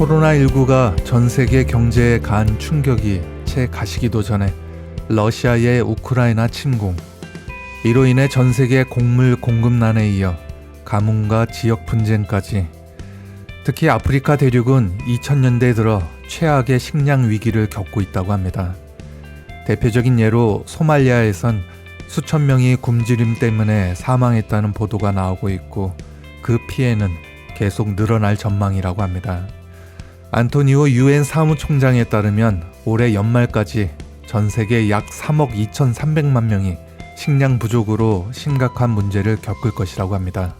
코로나19가 전 세계 경제에 가한 충격이 채 가시기도 전에 러시아의 우크라이나 침공, 이로 인해 전 세계 곡물 공급난에 이어 가뭄과 지역 분쟁까지, 특히 아프리카 대륙은 2000년대 들어 최악의 식량 위기를 겪고 있다고 합니다. 대표적인 예로 소말리아에선 수천 명이 굶주림 때문에 사망했다는 보도가 나오고 있고, 그 피해는 계속 늘어날 전망이라고 합니다. 안토니오 유엔 사무총장에 따르면 올해 연말까지 전 세계 약 3억 2,300만 명이 식량 부족으로 심각한 문제를 겪을 것이라고 합니다.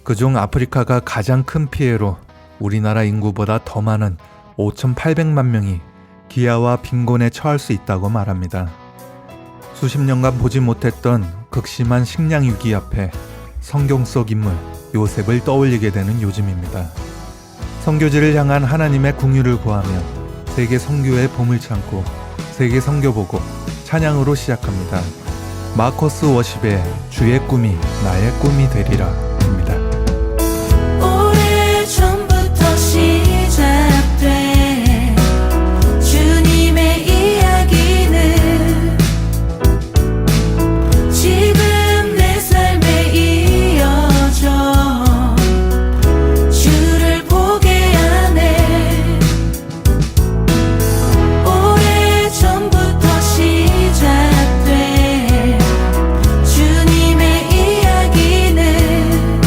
그중 아프리카가 가장 큰 피해로 우리나라 인구보다 더 많은 5,800만 명이 기아와 빈곤에 처할 수 있다고 말합니다. 수십 년간 보지 못했던 극심한 식량 위기 앞에 성경 속 인물 요셉을 떠올리게 되는 요즘입니다. 선교지를 향한 하나님의 궁유를 구하며 세계 선교의 봄을 참고 세계 선교보고 찬양으로 시작합니다. 마커스 워십의 주의 꿈이 나의 꿈이 되리라 입니다. 오래전부터 시작된 주님의 이야기는 지금 내 삶에 이어져 주를 보게 하네. 오래전부터 시작된 주님의 이야기는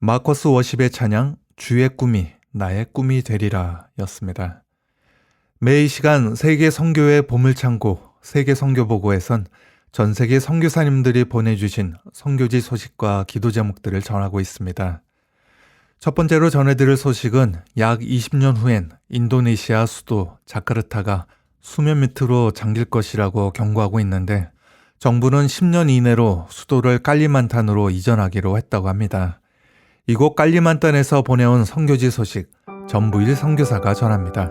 마커스 워십의 찬양 주의 꿈이 나의 꿈이 되리라 였습니다. 매일 시간 세계 선교의 보물창고 세계 선교보고에선 전 세계 선교사님들이 보내주신 선교지 소식과 기도 제목들을 전하고 있습니다. 첫 번째로 전해드릴 소식은 약 20년 후엔 인도네시아 수도 자카르타가 수면 밑으로 잠길 것이라고 경고하고 있는데 정부는 10년 이내로 수도를 깔리만탄으로 이전하기로 했다고 합니다. 이곳 깔리만탄에서 보내온 선교지 소식 전부일 선교사가 전합니다.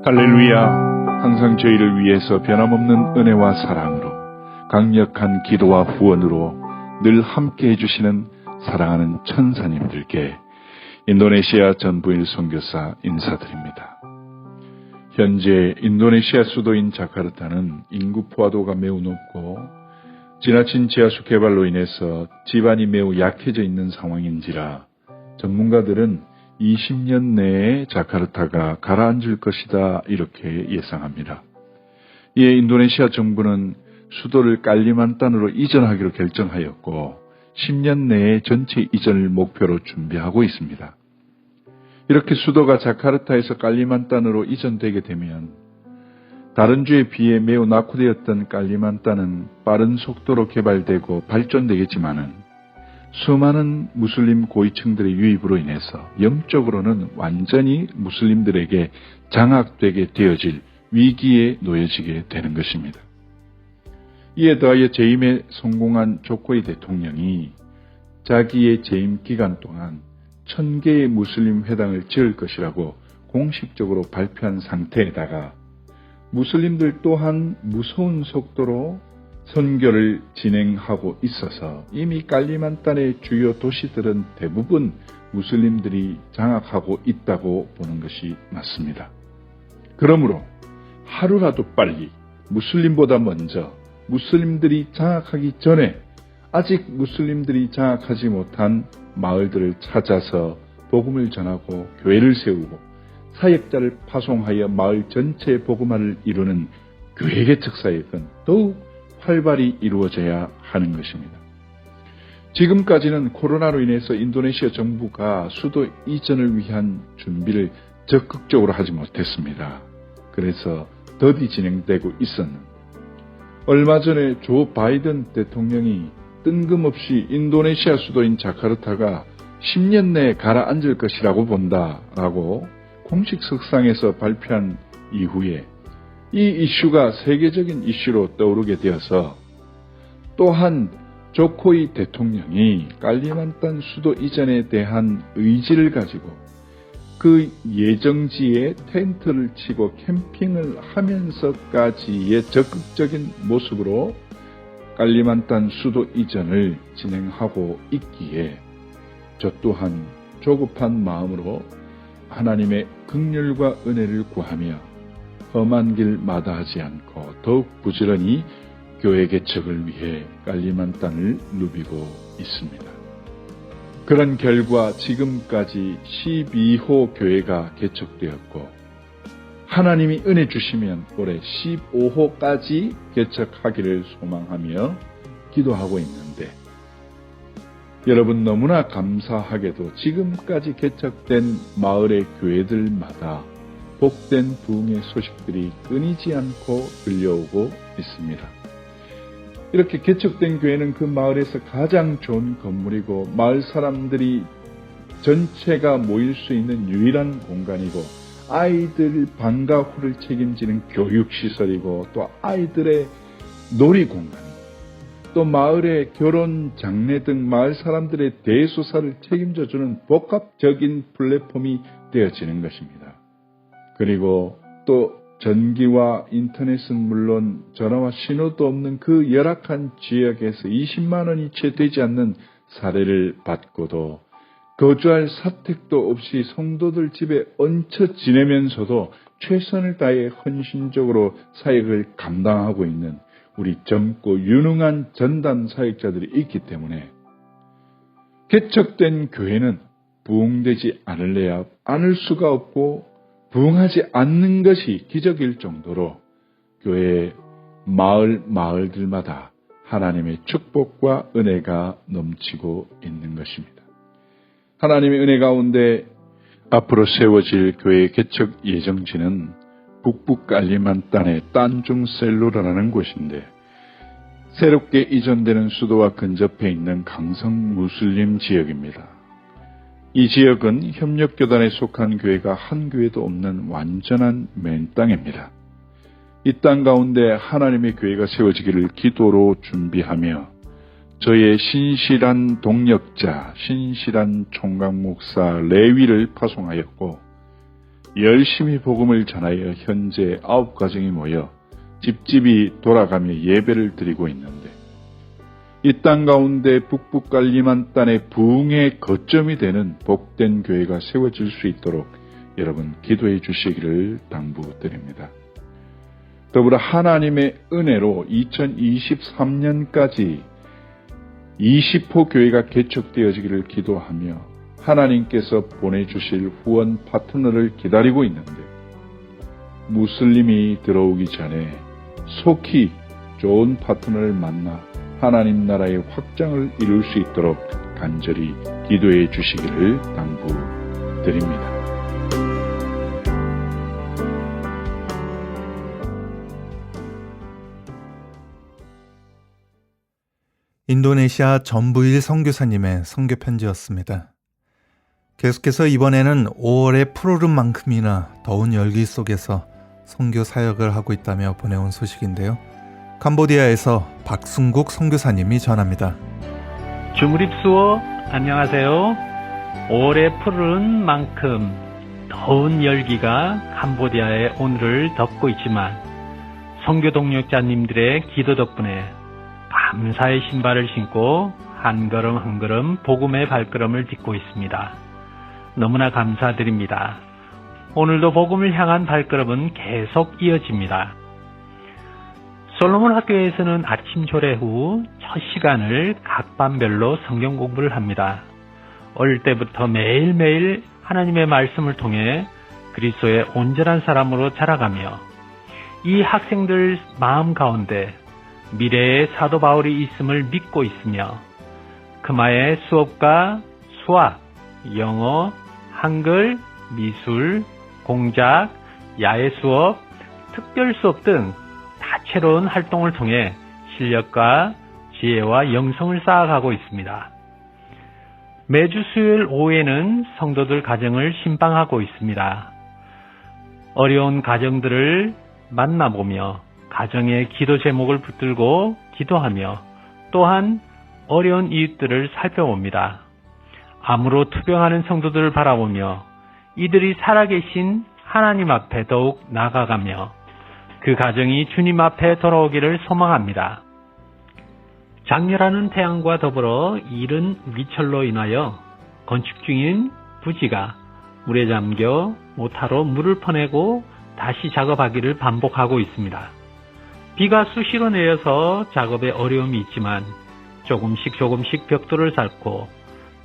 할렐루야. 항상 저희를 위해서 변함없는 은혜와 사랑으로 강력한 기도와 후원으로 늘 함께 해주시는 사랑하는 천사님들께 인도네시아 전부일 선교사 인사드립니다. 현재 인도네시아 수도인 자카르타는 인구 포화도가 매우 높고 지나친 지하수 개발로 인해서 지반이 매우 약해져 있는 상황인지라 전문가들은 20년 내에 자카르타가 가라앉을 것이다 이렇게 예상합니다. 이에 인도네시아 정부는 수도를 깔리만탄으로 이전하기로 결정하였고 10년 내에 전체 이전을 목표로 준비하고 있습니다. 이렇게 수도가 자카르타에서 깔리만탄으로 이전되게 되면 다른 주에 비해 매우 낙후되었던 깔리만탄은 빠른 속도로 개발되고 발전되겠지만은 수많은 무슬림 고위층들의 유입으로 인해서 영적으로는 완전히 무슬림들에게 장악되게 되어질 위기에 놓여지게 되는 것입니다. 이에 더하여 재임에 성공한 조코이 대통령이 자기의 재임 기간 동안 1000개의 무슬림 회당을 지을 것이라고 공식적으로 발표한 상태에다가 무슬림들 또한 무서운 속도로 선교를 진행하고 있어서 이미 깔리만탄의 주요 도시들은 대부분 무슬림들이 장악하고 있다고 보는 것이 맞습니다. 그러므로 하루라도 빨리 무슬림보다 먼저 무슬림들이 장악하기 전에 아직 무슬림들이 장악하지 못한 마을들을 찾아서 복음을 전하고 교회를 세우고 사역자를 파송하여 마을 전체의 복음화를 이루는 교회 개척 사역은 더욱 활발히 이루어져야 하는 것입니다. 지금까지는 코로나로 인해서 인도네시아 정부가 수도 이전을 위한 준비를 적극적으로 하지 못했습니다. 그래서 더디 진행되고 있었는데 얼마 전에 조 바이든 대통령이 뜬금없이 인도네시아 수도인 자카르타가 10년 내에 가라앉을 것이라고 본다라고 공식 석상에서 발표한 이후에 이 이슈가 세계적인 이슈로 떠오르게 되어서 또한 조코이 대통령이 깔리만탄 수도 이전에 대한 의지를 가지고 그 예정지에 텐트를 치고 캠핑을 하면서까지의 적극적인 모습으로 깔리만탄 수도 이전을 진행하고 있기에 저 또한 조급한 마음으로 하나님의 긍휼과 은혜를 구하며 험한 길 마다하지 않고 더욱 부지런히 교회 개척을 위해 깔리만탄을 누비고 있습니다. 그런 결과 지금까지 12호 교회가 개척되었고 하나님이 은혜 주시면 올해 15호까지 개척하기를 소망하며 기도하고 있는데 여러분 너무나 감사하게도 지금까지 개척된 마을의 교회들마다 복된 부흥의 소식들이 끊이지 않고 들려오고 있습니다. 이렇게 개척된 교회는 그 마을에서 가장 좋은 건물이고 마을 사람들이 전체가 모일 수 있는 유일한 공간이고 아이들 방과 후를 책임지는 교육시설이고 또 아이들의 놀이공간이고 또 마을의 결혼, 장례 등 마을 사람들의 대소사를 책임져주는 복합적인 플랫폼이 되어지는 것입니다. 그리고 또 전기와 인터넷은 물론 전화와 신호도 없는 그 열악한 지역에서 20만 원이 채 되지 않는 사례를 받고도 거주할 사택도 없이 성도들 집에 얹혀 지내면서도 최선을 다해 헌신적으로 사역을 감당하고 있는 우리 젊고 유능한 전담 사역자들이 있기 때문에 개척된 교회는 부흥되지 않을 수가 없고 부흥하지 않는 것이 기적일 정도로 교회의 마을들마다 하나님의 축복과 은혜가 넘치고 있는 것입니다. 하나님의 은혜 가운데 앞으로 세워질 교회의 개척 예정지는 북부 깔리만단의 딴중셀루라라는 곳인데 새롭게 이전되는 수도와 근접해 있는 강성 무슬림 지역입니다. 이 지역은 협력교단에 속한 교회가 한 교회도 없는 완전한 맨땅입니다. 이 땅 가운데 하나님의 교회가 세워지기를 기도로 준비하며 저의 신실한 동력자, 신실한 총각 목사 레위를 파송하였고 열심히 복음을 전하여 현재 9가정이 모여 집집이 돌아가며 예배를 드리고 있는데 이 땅 가운데 북부 깔리만단의 부흥의 거점이 되는 복된 교회가 세워질 수 있도록 여러분 기도해 주시기를 당부드립니다. 더불어 하나님의 은혜로 2023년까지 20호 교회가 개척되어지기를 기도하며 하나님께서 보내주실 후원 파트너를 기다리고 있는데 무슬림이 들어오기 전에 속히 좋은 파트너를 만나 하나님 나라의 확장을 이룰 수 있도록 간절히 기도해 주시기를 당부드립니다. 인도네시아 전부일 선교사님의 선교 편지였습니다. 계속해서 이번에는 5월의 푸르름만큼이나 더운 열기 속에서 선교 사역을 하고 있다며 보내온 소식인데요. 캄보디아에서 박순국 선교사님이 전합니다. 주무립수어 안녕하세요. 5월의 푸른 만큼 더운 열기가 캄보디아의 오늘을 덮고 있지만 선교 동력자님들의 기도 덕분에 감사의 신발을 신고 한 걸음 한 걸음 복음의 발걸음을 딛고 있습니다. 너무나 감사드립니다. 오늘도 복음을 향한 발걸음은 계속 이어집니다. 솔로몬 학교에서는 아침 조례 후 첫 시간을 각 반별로 성경 공부를 합니다. 어릴 때부터 매일매일 하나님의 말씀을 통해 그리스도의 온전한 사람으로 자라가며 이 학생들 마음 가운데 미래의 사도 바울이 있음을 믿고 있으며 금화의 수업과 수학, 영어, 한글, 미술, 공작, 야외 수업, 특별 수업 등 다채로운 활동을 통해 실력과 지혜와 영성을 쌓아가고 있습니다. 매주 수요일 오후에는 성도들 가정을 신방하고 있습니다. 어려운 가정들을 만나보며 가정의 기도 제목을 붙들고 기도하며 또한 어려운 이웃들을 살펴봅니다. 암으로 투병하는 성도들을 바라보며 이들이 살아계신 하나님 앞에 더욱 나아가며 그 가정이 주님 앞에 돌아오기를 소망합니다. 장렬하는 태양과 더불어 이른 위철로 인하여 건축 중인 부지가 물에 잠겨 모타로 물을 퍼내고 다시 작업하기를 반복하고 있습니다. 비가 수시로 내려서 작업에 어려움이 있지만 조금씩 벽돌을 쌓고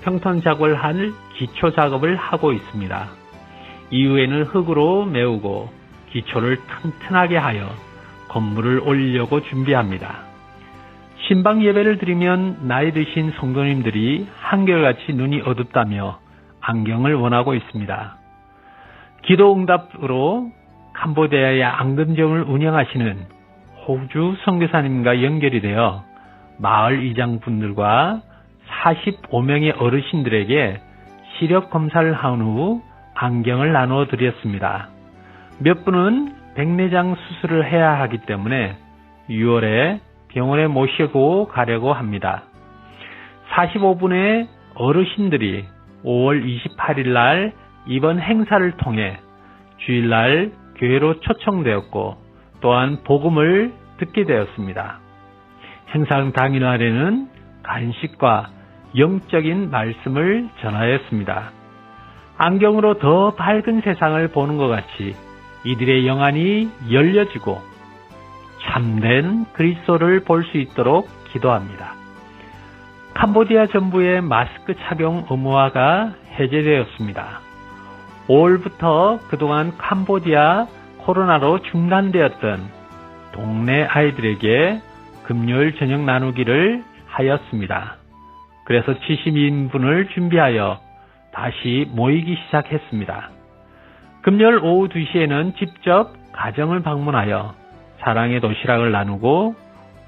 평턴 작업을 할 기초 작업을 하고 있습니다. 이후에는 흙으로 메우고 기초를 튼튼하게 하여 건물을 올리려고 준비합니다. 신방 예배를 드리면 나이 드신 성도님들이 한결같이 눈이 어둡다며 안경을 원하고 있습니다. 기도 응답으로 캄보디아의 앙금정을 운영하시는 호주 선교사님과 연결이 되어 마을 이장분들과 45명의 어르신들에게 시력 검사를 한 후 안경을 나누어 드렸습니다. 몇 분은 백내장 수술을 해야 하기 때문에 6월에 병원에 모시고 가려고 합니다. 45분의 어르신들이 5월 28일 날 이번 행사를 통해 주일날 교회로 초청되었고 또한 복음을 듣게 되었습니다. 행사 당일날에는 간식과 영적인 말씀을 전하였습니다. 안경으로 더 밝은 세상을 보는 것 같이 이들의 영안이 열려지고 참된 그리스도를 볼 수 있도록 기도합니다. 캄보디아 정부의 마스크 착용 의무화가 해제되었습니다. 5월부터 그동안 캄보디아 코로나로 중단되었던 동네 아이들에게 금요일 저녁 나누기를 하였습니다. 그래서 70인분을 준비하여 다시 모이기 시작했습니다. 금요일 오후 2시에는 직접 가정을 방문하여 사랑의 도시락을 나누고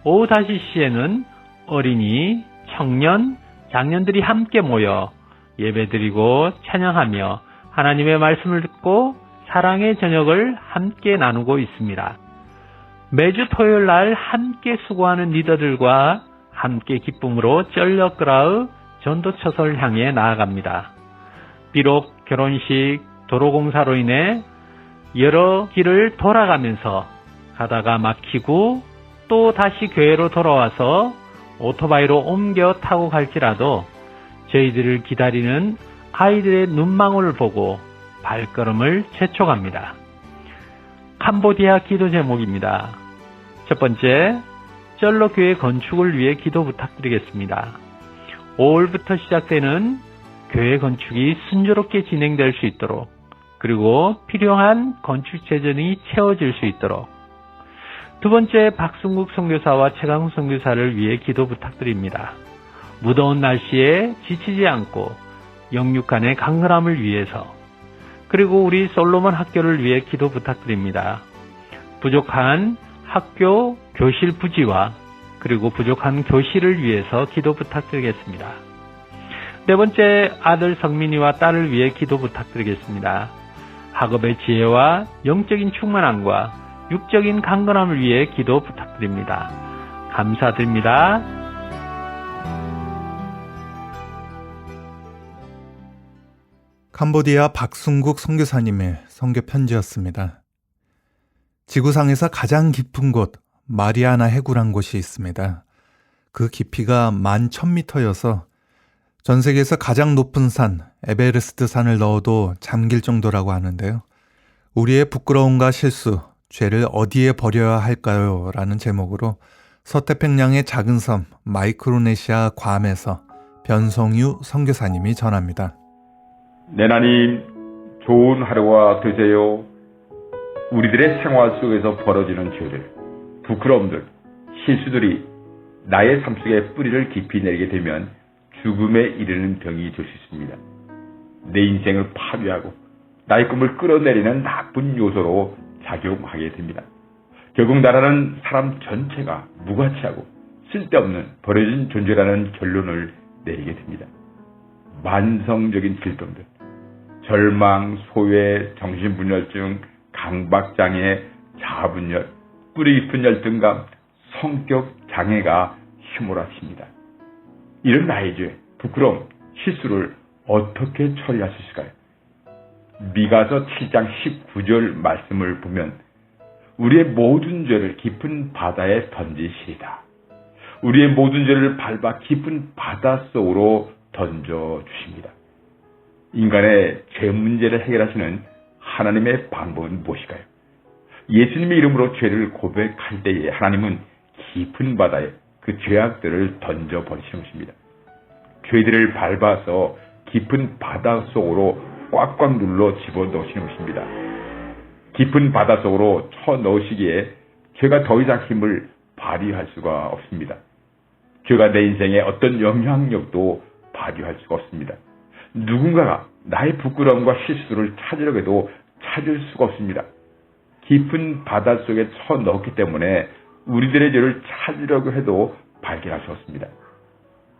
오후 5시에는 어린이, 청년, 장년들이 함께 모여 예배드리고 찬양하며 하나님의 말씀을 듣고 사랑의 저녁을 함께 나누고 있습니다. 매주 토요일 날 함께 수고하는 리더들과 함께 기쁨으로 쩔려끄라의 전도처소를 향해 나아갑니다. 비록 결혼식, 도로공사로 인해 여러 길을 돌아가면서 가다가 막히고 또 다시 교회로 돌아와서 오토바이로 옮겨 타고 갈지라도 저희들을 기다리는 아이들의 눈망울을 보고 발걸음을 재촉합니다. 캄보디아 기도 제목입니다. 첫 번째, 쩔로 교회 건축을 위해 기도 부탁드리겠습니다. 5월부터 시작되는 교회 건축이 순조롭게 진행될 수 있도록, 그리고 필요한 건축 재정이 채워질 수 있도록. 두 번째, 박승국 선교사와 최강훈 선교사를 위해 기도 부탁드립니다. 무더운 날씨에 지치지 않고 영육간의 강건함을 위해서, 그리고 우리 솔로몬 학교를 위해 기도 부탁드립니다. 부족한 학교 교실 부지와 그리고 부족한 교실을 위해서 기도 부탁드리겠습니다. 네 번째, 아들 성민이와 딸을 위해 기도 부탁드리겠습니다. 학업의 지혜와 영적인 충만함과 육적인 강건함을 위해 기도 부탁드립니다. 감사드립니다. 캄보디아 박순국 선교사님의 선교 편지였습니다. 지구상에서 가장 깊은 곳 마리아나 해구란 곳이 있습니다. 그 깊이가 11,000m여서 전 세계에서 가장 높은 산 에베레스트 산을 넣어도 잠길 정도라고 하는데요. 우리의 부끄러움과 실수, 죄를 어디에 버려야 할까요? 라는 제목으로 서태평양의 작은 섬 마이크로네시아 괌에서 변성유 선교사님이 전합니다. 내 하나님, 좋은 하루가 되세요. 우리들의 생활 속에서 벌어지는 죄들, 부끄러움들, 실수들이 나의 삶 속에 뿌리를 깊이 내리게 되면 죽음에 이르는 병이 될 수 있습니다. 내 인생을 파괴하고 나의 꿈을 끌어내리는 나쁜 요소로 작용하게 됩니다. 결국 나라는 사람 전체가 무가치하고 쓸데없는 버려진 존재라는 결론을 내리게 됩니다. 만성적인 질병들, 절망, 소외, 정신분열증, 강박장애, 자아분열, 뿌리 깊은 열등감, 성격 장애가 휘몰아칩니다. 이런 나의 죄, 부끄러움, 실수를 어떻게 처리할 수 있을까요? 미가서 7장 19절 말씀을 보면 우리의 모든 죄를 깊은 바다에 던지시리다. 우리의 모든 죄를 밟아 깊은 바다 속으로 던져주십니다. 인간의 죄 문제를 해결하시는 하나님의 방법은 무엇일까요? 예수님의 이름으로 죄를 고백할 때에 하나님은 깊은 바다에 그 죄악들을 던져버리시는 것입니다. 죄들을 밟아서 깊은 바다 속으로 꽉꽉 눌러 집어넣으시는 것입니다. 깊은 바다 속으로 쳐넣으시기에 죄가 더 이상 힘을 발휘할 수가 없습니다. 죄가 내 인생에 어떤 영향력도 발휘할 수가 없습니다. 누군가가 나의 부끄러움과 실수를 찾으려고 해도 찾을 수가 없습니다. 깊은 바다 속에 쳐넣었기 때문에 우리들의 죄를 찾으려고 해도 발견할 수 없습니다.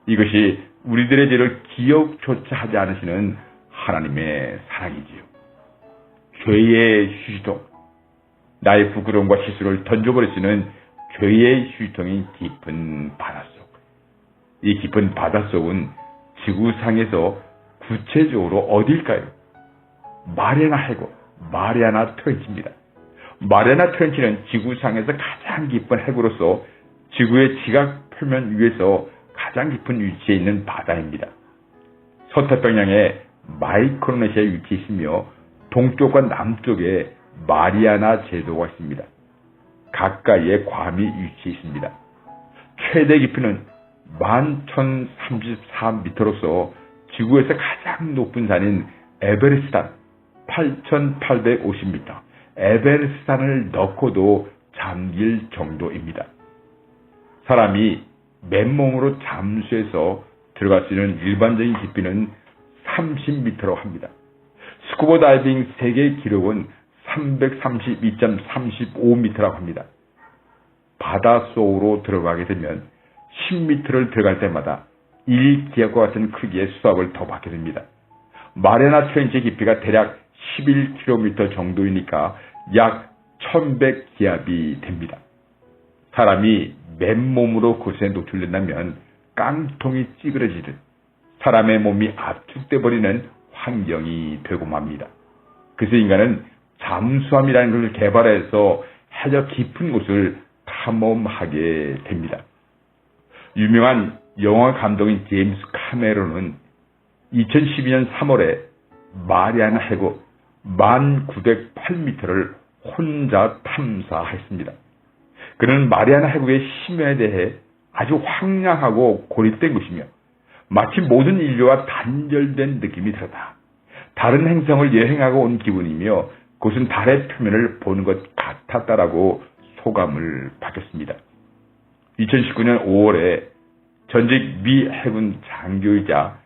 이것이 우리들의 죄를 기억조차 하지 않으시는 하나님의 사랑이지요. 죄의 휴지통, 나의 부끄러움과 실수를 던져버릴 는 죄의 휴지통인 깊은 바닷속. 이 깊은 바닷속은 지구상에서 구체적으로 어딜까요? 마리아나 해구, 마리아나 트렌치입니다. 마리아나 트렌치는 지구상에서 가장 깊은 해구로서 지구의 지각 표면 위에서 가장 깊은 위치에 있는 바다입니다. 서태평양에 마이크로네시아에 위치해 있으며 동쪽과 남쪽에 마리아나 제도가 있습니다. 가까이에 괌이 위치해 있습니다. 최대 깊이는 11,034m로서 지구에서 가장 높은 산인 에베레스트산 8,850m, 에베레스트산을 넣고도 잠길 정도입니다. 사람이 맨몸으로 잠수해서 들어갈 수 있는 일반적인 깊이는 30m라고 합니다. 스쿠버 다이빙 세계 기록은 332.35m라고 합니다. 바다 속으로 들어가게 되면 10m를 들어갈 때마다 1기압과 같은 크기의 수압을 더 받게 됩니다. 마리아나 트렌치 깊이가 대략 11km 정도이니까 약 1100기압이 됩니다. 사람이 맨몸으로 그것에 노출된다면 깡통이 찌그러지듯 사람의 몸이 압축돼 버리는 환경이 되고 맙니다. 그래서 인간은 잠수함이라는 것을 개발해서 해저 깊은 곳을 탐험하게 됩니다. 유명한 영화 감독인 제임스 카메론은 2012년 3월에 마리아나 해구 1908m를 혼자 탐사했습니다. 그는 마리아나 해구의 심연에 대해 아주 황량하고 고립된 곳이며 마치 모든 인류와 단절된 느낌이 들었다. 다른 행성을 여행하고 온 기분이며 그것은 달의 표면을 보는 것 같았다라고 소감을 밝혔습니다. 2019년 5월에 전직 미 해군 장교이자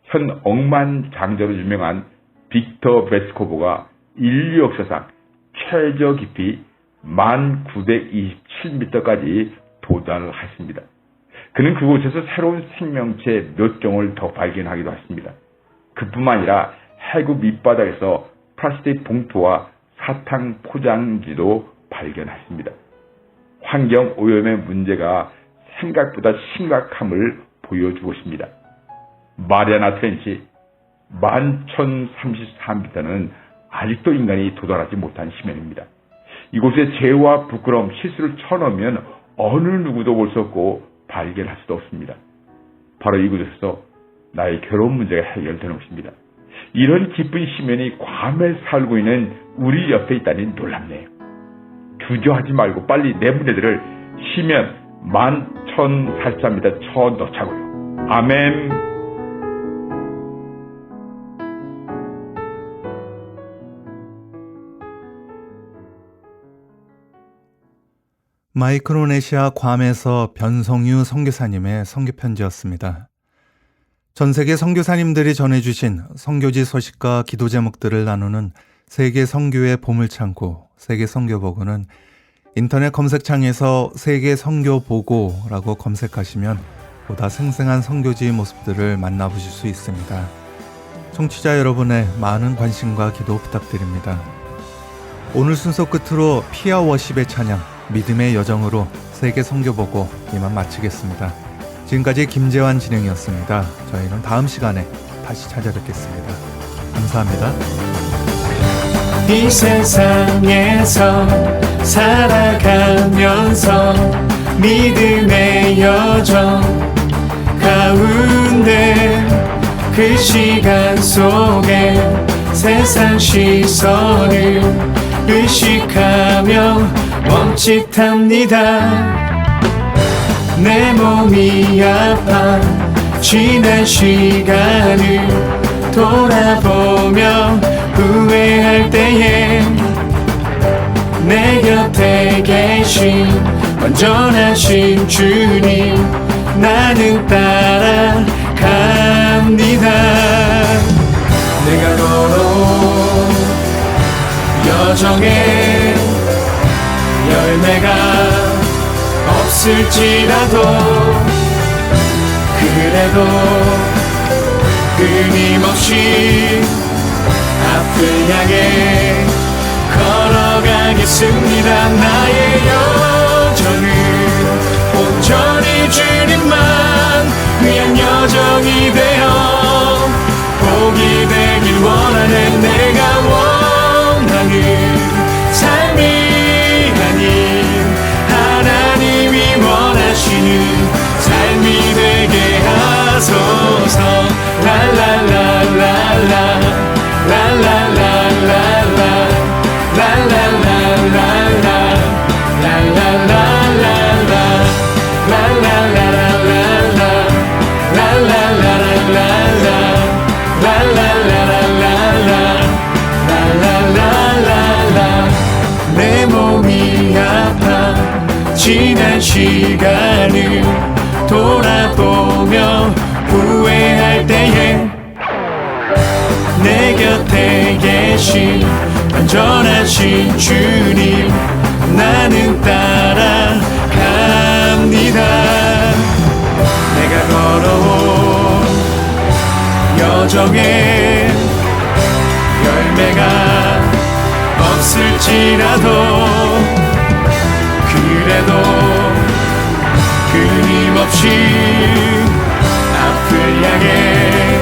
현 억만장자로 유명한 빅터 베스코브가 인류 역사상 최저 깊이 1927m까지 도달했습니다. 그는 그곳에서 새로운 생명체 몇 종을 더 발견하기도 했습니다. 그뿐만 아니라 해구 밑바닥에서 플라스틱 봉투와 사탕 포장지도 발견했습니다. 환경 오염의 문제가 생각보다 심각함을 보여주고 있습니다. 마리아나 트렌치 11,034m는 아직도 인간이 도달하지 못한 심연입니다. 이곳에 죄와 부끄러움, 실수를 쳐넣으면 어느 누구도 볼 수 없고 발견할 수도 없습니다. 바로 이곳에서 나의 결혼 문제가 해결되는 것입니다. 이런 깊은 심연이 괌에 살고 있는 우리 옆에 있다니 놀랍네요. 주저하지 말고 빨리 내 문제들을 심연 11,044m 쳐 넣자고요. 아멘. 마이크로네시아 괌에서 변성유 선교사님의 선교편지였습니다. 전 세계 선교사님들이 전해주신 선교지 소식과 기도 제목들을 나누는 세계 선교의 보물창고 세계 선교보고는 인터넷 검색창에서 세계 선교보고라고 검색하시면 보다 생생한 선교지의 모습들을 만나보실 수 있습니다. 청취자 여러분의 많은 관심과 기도 부탁드립니다. 오늘 순서 끝으로 피아 워십의 찬양 믿음의 여정으로 세계 선교보고 이만 마치겠습니다. 지금까지 김재환 진행이었습니다. 저희는 다음 시간에 다시 찾아뵙겠습니다. 감사합니다. 이 세상에서 살아가면서 믿음의 여정 가운데 그 시간 속에 세상 시선을 의식하며 멈칫합니다. 내 몸이 아파 지난 시간을 돌아보며 후회할 때에 내 곁에 계신 완전하신 주님 나는 따라갑니다. 내가 걸어온 여정에 열매가 없을지라도 그래도 끊임없이 앞을 향해 걸어가겠습니다. 나의 여정은 온전히 주님만 위한 여정이 되어 복이 되길 원하는 내가 원하는 삶이 아닌 하나님이 원하시는 삶이 되게 하소서. 랄랄랄랄라 랄랄랄랄라 랄랄랄랄라 랄랄랄랄라 랄랄랄랄라 랄랄랄랄라 랄랄랄랄라 원하신 완전하신 주님 나는 따라갑니다. 내가 걸어온 여정에 열매가 없을지라도 그래도 끊임없이 앞을 향해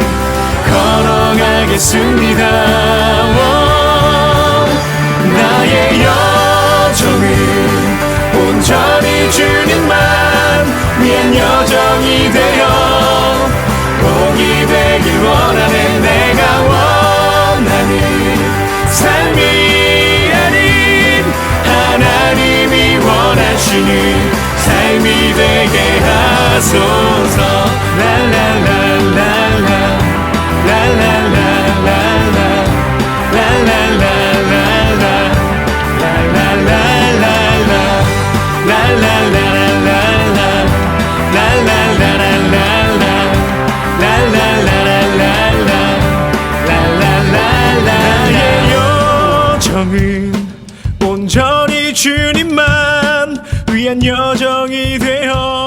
걸어가겠습니다. 나의 여정은 온전히 주님만 위한 여정이 되어 복이 되길 원하는 내가 원하는 삶이 아닌 하나님이 원하시는 삶이 되게 하소서. 랄랄랄랄라 랄랄랄랄라 랄랄랄랄라 랄랄랄랄라 랄랄랄랄라 랄랄랄랄라 랄랄랄랄라 랄랄랄라 나의 여정은 온전히 주님만 위한 여정이 되어